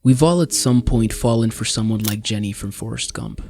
We've all at some point fallen for someone like Jenny from Forrest Gump,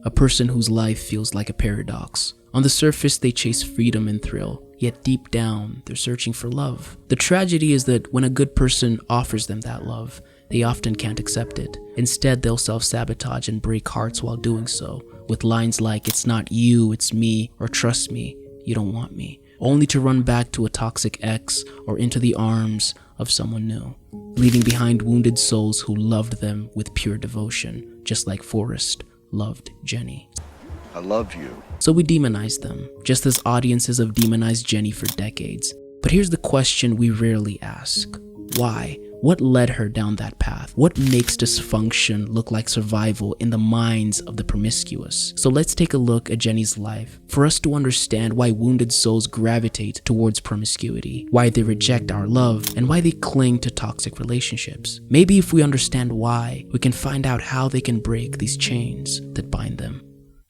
a person whose life feels like a paradox. On the surface, they chase freedom and thrill, yet deep down, they're searching for love. The tragedy is that when a good person offers them that love, they often can't accept it. Instead, they'll self-sabotage and break hearts while doing so, with lines like, "It's not you, it's me," or "Trust me, you don't want me," only to run back to a toxic ex or into the arms of someone new, leaving behind wounded souls who loved them with pure devotion, just like Forrest loved Jenny. I love you. So we demonize them, just as audiences have demonized Jenny for decades. But here's the question we rarely ask. Why? What led her down that path? What makes dysfunction look like survival in the minds of the promiscuous? So let's take a look at Jenny's life for us to understand why wounded souls gravitate towards promiscuity, why they reject our love, and why they cling to toxic relationships. Maybe if we understand why, we can find out how they can break these chains that bind them.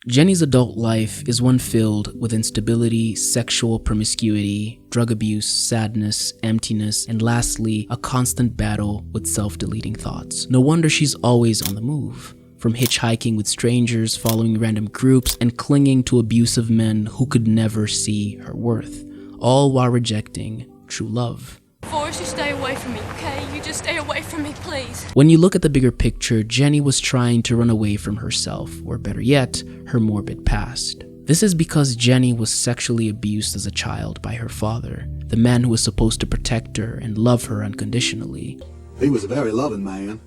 Jenny's adult life is one filled with instability, sexual promiscuity, drug abuse, sadness, emptiness, and lastly, a constant battle with self-deleting thoughts. No wonder she's always on the move. From hitchhiking with strangers, following random groups, and clinging to abusive men who could never see her worth, all while rejecting true love. Forrest, you stay away from me, okay? You just stay away from me, please. When you look at the bigger picture, Jenny was trying to run away from herself, or better yet, her morbid past. This is because Jenny was sexually abused as a child by her father, the man who was supposed to protect her and love her unconditionally. He was a very loving man.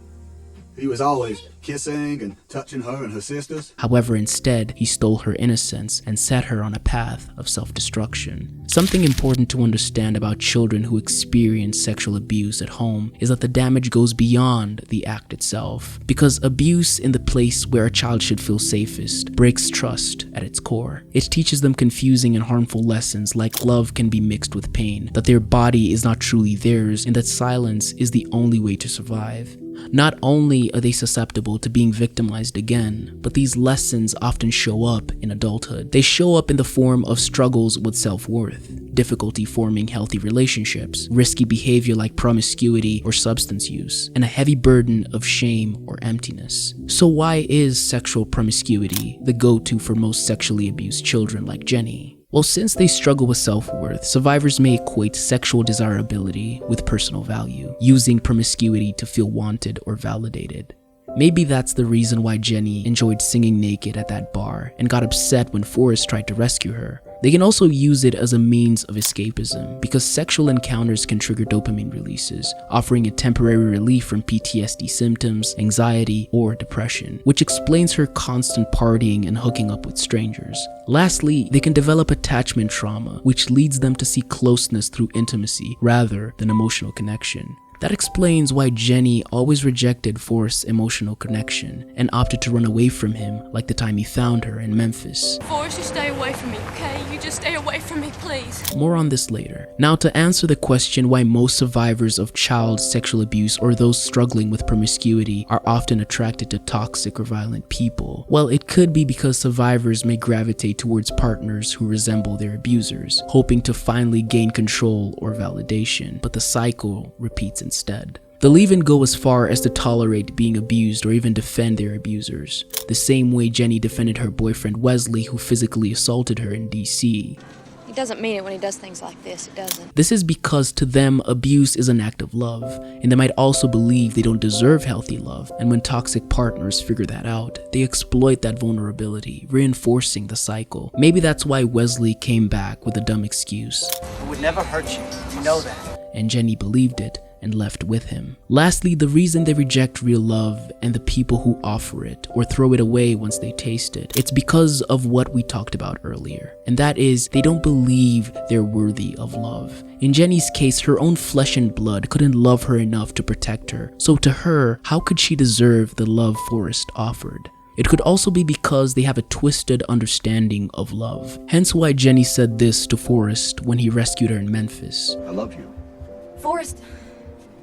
He was always kissing and touching her and her sisters. However, instead, he stole her innocence and set her on a path of self-destruction. Something important to understand about children who experience sexual abuse at home is that the damage goes beyond the act itself, because abuse in the place where a child should feel safest breaks trust at its core. It teaches them confusing and harmful lessons like love can be mixed with pain, that their body is not truly theirs, and that silence is the only way to survive. Not only are they susceptible to being victimized again, but these lessons often show up in adulthood. They show up in the form of struggles with self-worth, difficulty forming healthy relationships, risky behavior like promiscuity or substance use, and a heavy burden of shame or emptiness. So why is sexual promiscuity the go-to for most sexually abused children like Jenny? Well, since they struggle with self-worth, survivors may equate sexual desirability with personal value, using promiscuity to feel wanted or validated. Maybe that's the reason why Jenny enjoyed singing naked at that bar and got upset when Forrest tried to rescue her. They can also use it as a means of escapism, because sexual encounters can trigger dopamine releases, offering a temporary relief from PTSD symptoms, anxiety, or depression, which explains her constant partying and hooking up with strangers. Lastly, they can develop attachment trauma, which leads them to seek closeness through intimacy rather than emotional connection. That explains why Jenny always rejected Forrest's emotional connection and opted to run away from him, like the time he found her in Memphis. Forrest, you stay away from me, okay? You just stay away from me, please. More on this later. Now, to answer the question why most survivors of child sexual abuse or those struggling with promiscuity are often attracted to toxic or violent people, well, it could be because survivors may gravitate towards partners who resemble their abusers, hoping to finally gain control or validation, but the cycle repeats instead. They'll even go as far as to tolerate being abused or even defend their abusers, the same way Jenny defended her boyfriend Wesley, who physically assaulted her in DC. He doesn't mean it when he does things like this, it doesn't. This is because to them, abuse is an act of love, and they might also believe they don't deserve healthy love, and when toxic partners figure that out, they exploit that vulnerability, reinforcing the cycle. Maybe that's why Wesley came back with a dumb excuse. It would never hurt you, you know that. And Jenny believed it and left with him. Lastly, the reason they reject real love and the people who offer it or throw it away once they taste it, it's because of what we talked about earlier, and that is they don't believe they're worthy of love. In Jenny's case, her own flesh and blood couldn't love her enough to protect her, so to her, how could she deserve the love Forrest offered? It could also be because they have a twisted understanding of love. Hence why Jenny said this to Forrest when he rescued her in Memphis. I love you. Forrest,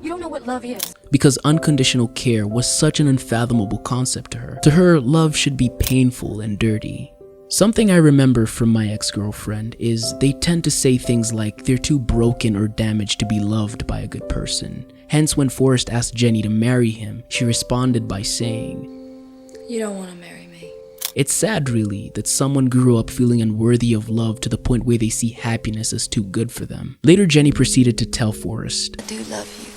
you don't know what love is. Because unconditional care was such an unfathomable concept to her. To her, love should be painful and dirty. Something I remember from my ex-girlfriend is they tend to say things like they're too broken or damaged to be loved by a good person. Hence, when Forrest asked Jenny to marry him, she responded by saying, You don't want to marry me. "It's sad, really, that someone grew up feeling unworthy of love to the point where they see happiness as too good for them." Later, Jenny proceeded to tell Forrest, I do love you.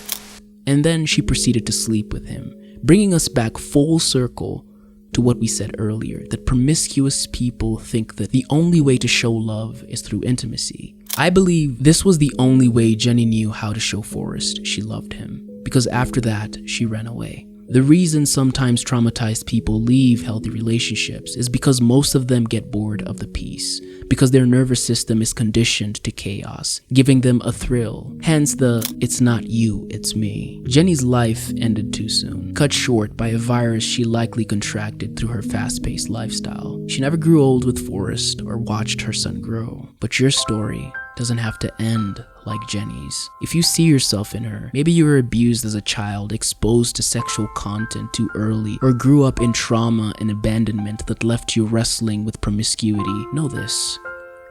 and then she proceeded to sleep with him, bringing us back full circle to what we said earlier, that promiscuous people think that the only way to show love is through intimacy. I believe this was the only way Jenny knew how to show Forrest she loved him, because after that, she ran away. The reason sometimes traumatized people leave healthy relationships is because most of them get bored of the peace, because their nervous system is conditioned to chaos, giving them a thrill. Hence the "it's not you, it's me." Jenny's life ended too soon, cut short by a virus she likely contracted through her fast-paced lifestyle. She never grew old with Forrest or watched her son grow. But your story doesn't have to end like Jenny's. If you see yourself in her, maybe you were abused as a child, exposed to sexual content too early, or grew up in trauma and abandonment that left you wrestling with promiscuity, know this: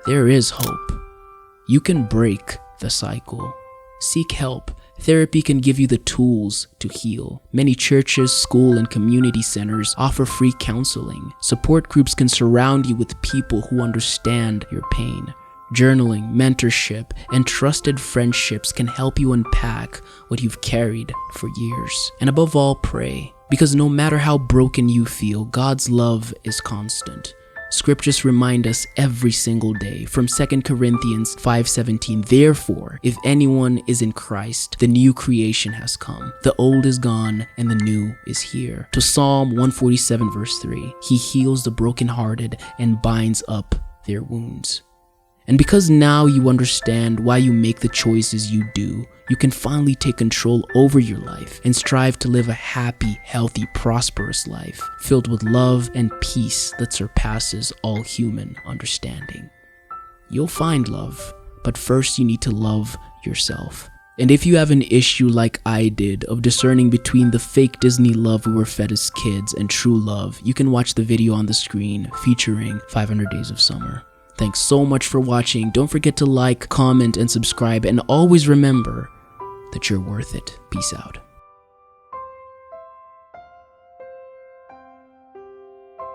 there is hope. You can break the cycle. Seek help. Therapy can give you the tools to heal. Many churches, school, and community centers offer free counseling. Support groups can surround you with people who understand your pain. Journaling, mentorship, and trusted friendships can help you unpack what you've carried for years. And above all, pray. Because no matter how broken you feel, God's love is constant. Scriptures remind us every single day from 2 Corinthians 5:17, "Therefore, if anyone is in Christ, the new creation has come. The old is gone and the new is here." To Psalm 147 verse 3, "He heals the brokenhearted and binds up their wounds." And because now you understand why you make the choices you do, you can finally take control over your life and strive to live a happy, healthy, prosperous life filled with love and peace that surpasses all human understanding. You'll find love, but first you need to love yourself. And if you have an issue like I did of discerning between the fake Disney love we were fed as kids and true love, you can watch the video on the screen featuring 500 Days of Summer. Thanks so much for watching. Don't forget to like, comment, and subscribe, and always remember that you're worth it. Peace out.